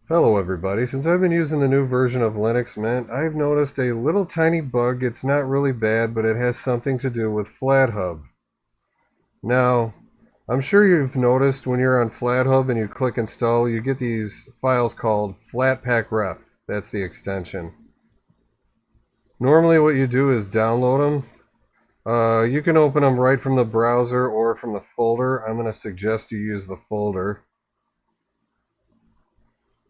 Hello everybody. Since I've been using the new version of Linux Mint, I've noticed a little tiny bug. It's not really bad, but it has something to do with Flathub. Now, I'm sure you've noticed when you're on Flathub and you click install, you get these files called flatpakrek. That's the extension. Normally what you do is download them. You can open them right from the browser or from the folder. I'm going to suggest you use the folder.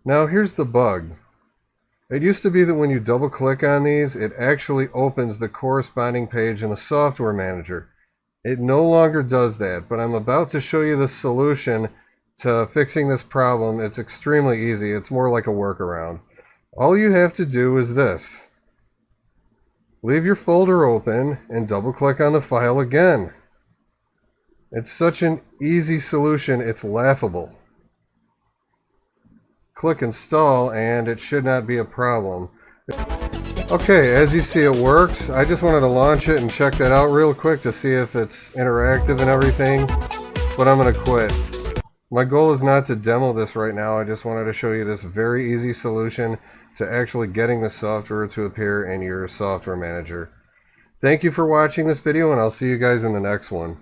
Now here's the bug. It used to be that when you double click on these, it actually opens the corresponding page in the software manager. It no longer does that, but I'm about to show you the solution to fixing this problem. It's extremely easy. It's more like a workaround. All you have to do is this. Leave your folder open and double click on the file again. It's such an easy solution, it's laughable. Click install and it should not be a problem. Okay, as you see, it works. I just wanted to launch it and check that out real quick to see if it's interactive and everything, but I'm going to quit. My goal is not to demo this right now. I just wanted to show you this very easy solution to actually getting the software to appear in your software manager. Thank you for watching this video, and I'll see you guys in the next one.